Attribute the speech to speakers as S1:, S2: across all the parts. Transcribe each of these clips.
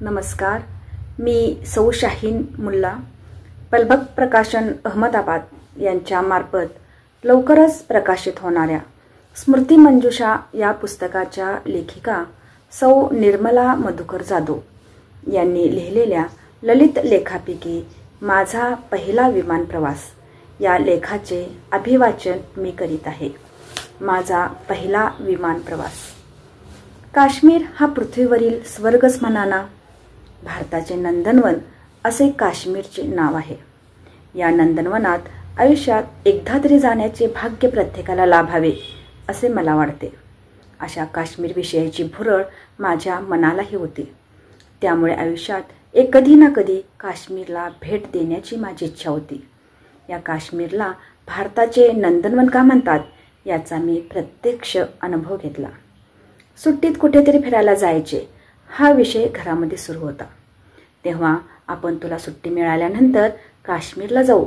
S1: नमस्कार. मी सौ शाहीन मुल्ला, पलबक प्रकाशन अहमदाबाद यांच्या मार्फत लवकरच प्रकाशित होणाऱ्या स्मृती मंजुषा या पुस्तकाच्या लेखिका सौ निर्मला मधुकर जाधव यांनी लिहिलेल्या ललित लेखापैकी माझा पहिला विमान प्रवास या लेखाचे अभिवाचन मी करीत आहे. माझा पहिला विमान प्रवास. काश्मीर हा पृथ्वीवरील स्वर्गच म्हणा ना. भारताचे नंदनवन असे काश्मीरचे नाव आहे. या नंदनवनात आयुष्यात एकदा तरी जाण्याचे भाग्य प्रत्येकाला लाभावे असे मला वाटते. अशा काश्मीर विषयाची भुरळ माझ्या मनालाही होती. त्यामुळे आयुष्यात कधी ना कधी काश्मीरला भेट देण्याची माझी इच्छा होती. या काश्मीरला भारताचे नंदनवन का म्हणतात याचा मी प्रत्यक्ष अनुभव घेतला. सुट्टीत कुठेतरी फिरायला जायचे हा विषय घरामध्ये सुरू होता. तेव्हा आपण तुला सुट्टी मिळाल्यानंतर काश्मीरला जाऊ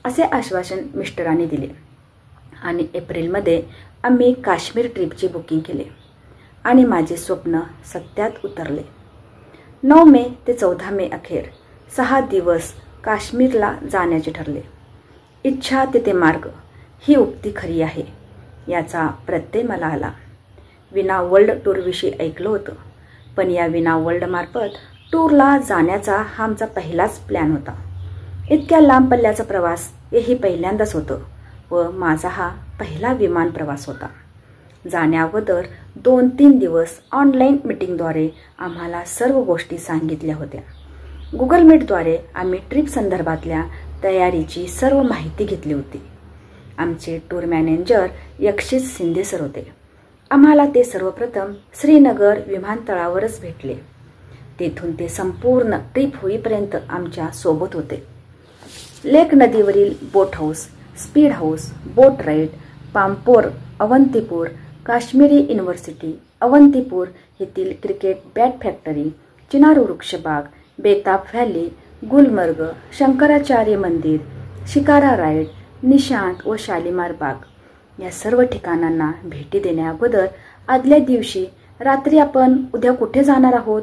S1: असे आश्वासन मिस्टरांनी दिले आणि एप्रिलमध्ये आम्ही काश्मीर ट्रिपची बुकिंग केले आणि माझे स्वप्न सत्यात उतरले. 9 मे ते 14 मे अखेर 6 दिवस काश्मीरला जाण्याचे ठरले. इच्छा तेथे मार्ग ही उक्ती खरी आहे याचा प्रत्यय मला आला. विना वर्ल्ड टूरविषयी ऐकलं होतं, पण या विना वर्ल्ड मार्फत टूरला जाण्याचा हा आमचा पहिलाच प्लॅन होता. इतक्या लांब पल्ल्याचा प्रवास हेही पहिल्यांदाच होतं व माझा हा पहिला विमान प्रवास होता. जाण्याअगोदर 2-3 दिवस ऑनलाईन मीटिंगद्वारे आम्हाला सर्व गोष्टी सांगितल्या होत्या. गुगल मीटद्वारे आम्ही ट्रिप संदर्भातल्या तयारीची सर्व माहिती घेतली होती. आमचे टूर मॅनेजर यक्षित शिंदे सर होते. आम्हाला ते सर्वप्रथम श्रीनगर विमानतळावरच भेटले. तेथून ते संपूर्ण ट्रिप होईपर्यंत आमच्या सोबत होते. लेक नदीवरील बोट हाऊस, स्पीड हाऊस, बोट राईड, पामपोर, अवंतीपूर, काश्मीरी युनिव्हर्सिटी, अवंतीपूर येथील क्रिकेट बॅट फॅक्टरी, चिनार वृक्ष बाग, बेताब व्हॅली, गुलमर्ग, शंकराचार्य मंदिर, शिकारा राईड, निशांत व शालिमार बाग या सर्व ठिकाणांना भेटी देण्याअगोदर आदल्या दिवशी रात्री आपण उद्या कुठे जाणार आहोत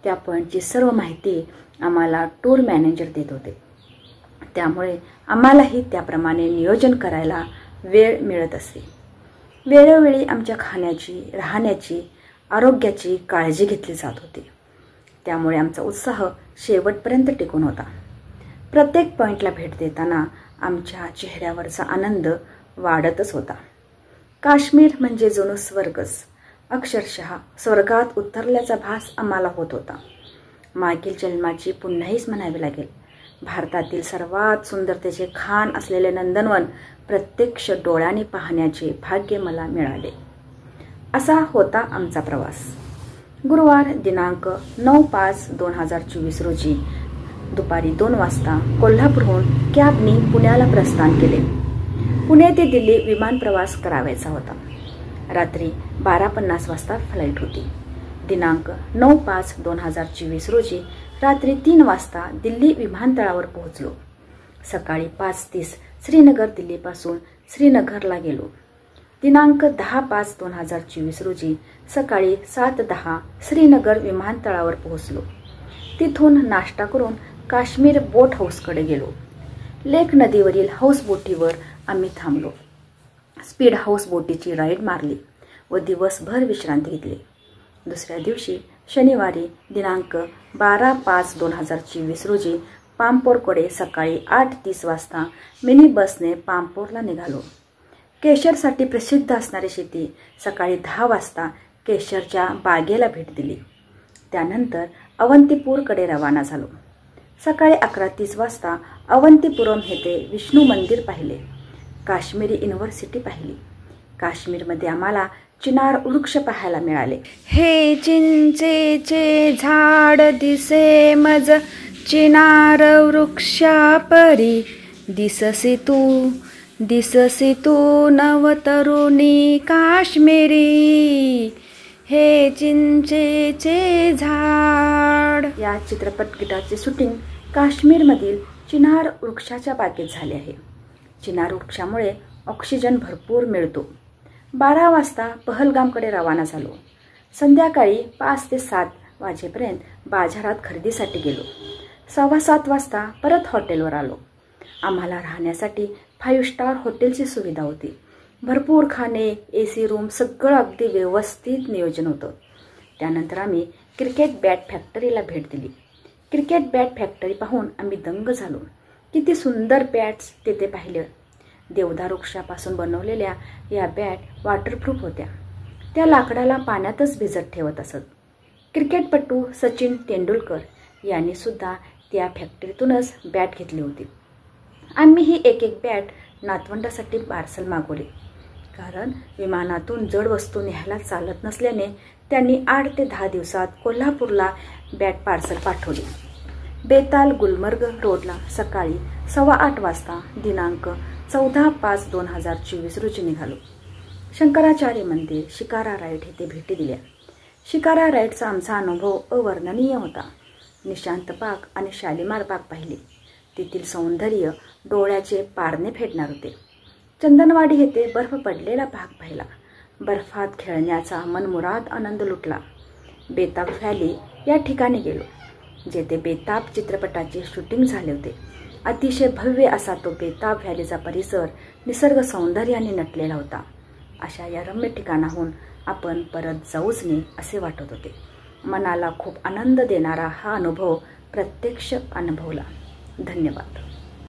S1: त्यापणची सर्व माहिती आम्हाला टूर मॅनेजर देत होते. त्यामुळे आम्हालाही त्याप्रमाणे नियोजन करायला वेळ मिळत असे. वेळोवेळी आमच्या खाण्याची, राहण्याची, आरोग्याची काळजी घेतली जात होती. त्यामुळे आमचा उत्साह शेवटपर्यंत टिकून होता. प्रत्येक पॉईंटला भेट देताना आमच्या चेहऱ्यावरचा आनंद वाढतच होता. काश्मीर म्हणजे जणू स्वर्गच. अक्षरशः स्वर्गात उतरल्याचा भास आम्हाला होत होता. मागील जन्माची पुन्हाहीच म्हणावी लागेल. भारतातील सर्वात सुंदरतेचे खाण असलेले नंदनवन प्रत्यक्ष डोळ्यांनी पाहण्याचे भाग्य मला मिळाले. असा होता आमचा प्रवास. गुरुवार दिनांक 9/5/2024 रोजी दुपारी 2 वाजता कोल्हापूरहून कॅबनी पुण्याला प्रस्थान केले. पुणे ते दिल्ली विमान प्रवास करावायचा होता. रात्री 12:50 वाजता फ्लाईट होती. दिनांक 9/5/2024 रोजी रात्री 3 वाजता दिल्ली विमानतळावर पोहोचलो. सकाळी 5:30 श्रीनगर दिल्लीपासून श्रीनगरला गेलो. दिनांक 10/5/2024 रोजी सकाळी 7:10 श्रीनगर विमानतळावर पोहोचलो. तिथून नाश्ता करून काश्मीर बोट हाऊसकडे गेलो. लेक नदीवरील हाऊस बोटीवर आम्ही थांबलो. स्पीड हाऊस बोटीची राईड मारली व दिवसभर विश्रांती घेतली. दुसऱ्या दिवशी शनिवारी दिनांक 12/5/2024 रोजी पामपोरकडे सकाळी 8:30 वाजता मिनी बसने पामपोरला निघालो. केशरसाठी प्रसिद्ध असणारी शेती सकाळी 10 वाजता केशरच्या बागेला भेट दिली. त्यानंतर अवंतीपूरकडे रवाना झालो. सकाळी 11:30 वाजता अवंतीपुरम येथे विष्णू मंदिर पाहिले. काश्मीरी युनिव्हर्सिटी पाहिली. काश्मीरमध्ये आम्हाला चिनार वृक्ष पाहायला मिळाले. हे चिंचेचे झाड दिसे मज चिनार वृक्षा परी दिससी तू नवतरुणी काश्मीरी हे चिंचेचे झाड. या चित्रपट गीताचे शूटिंग काश्मीरमधील चिनार वृक्षाच्या बागेत झाले आहे. चिनार वृक्षामुळे ऑक्सिजन भरपूर मिळतो. 12 वाजता पहलगामकडे रवाना झालो. संध्याकाळी 5 ते 7 वाजेपर्यंत बाजारात खरेदीसाठी गेलो. 6:15 वाजता परत हॉटेलवर आलो. आम्हाला राहण्यासाठी 5 स्टार हॉटेलची सुविधा होती. भरपूर खाणे, AC रूम, सगळं अगदी व्यवस्थित नियोजन होतं. त्यानंतर आम्ही क्रिकेट बॅट फॅक्टरीला भेट दिली. क्रिकेट बॅट फॅक्टरी पाहून आम्ही दंग झालो. किती सुंदर बॅट्स तेथे पाहिलं. देवदार वृक्षापासून बनवलेल्या या बॅट वॉटरप्रूफ होत्या. त्या लाकडाला पाण्यातच भिजत ठेवत असत. क्रिकेटपटू सचिन तेंडुलकर यांनी सुद्धा त्या फॅक्टरीतूनच बॅट घेतली होती. आम्ही ही एक बॅट नातवंडासाठी पार्सल मागवली, कारण विमानातून जड वस्तू न्यायला चालत नसल्याने त्यांनी 8 ते 10 दिवसात कोल्हापूरला बॅट पार्सल पाठवली. बेताल गुलमर्ग रोडला सकाळी 8:15 वाजता दिनांक 14/5/2024 रोजी निघालो. शंकराचार्य मंदिर, शिकारा राईड येथे भेटी दिल्या. शिकारा राईडचा आमचा अनुभव अवर्णनीय होता. निशांत बाग आणि शालिमार बाग पाहिली. तेथील सौंदर्य डोळ्याचे पारणे फेडणार होते. चंदनवाडी येथे बर्फ पडलेला भाग पाहिला. बर्फात खेळण्याचा मनमुराद आनंद लुटला. बेताब व्हॅली या ठिकाणी गेलो, जेथे बेताब चित्रपटाचे शूटिंग झाले होते. अतिशय भव्य असा तो बेताब व्हॅलीचा परिसर निसर्ग सौंदर्याने नटलेला होता. अशा या रम्य ठिकाणाहून आपण परत जाऊच नये असे वाटत होते. मनाला खूप आनंद देणारा हा अनुभव प्रत्यक्ष अनुभवला. धन्यवाद.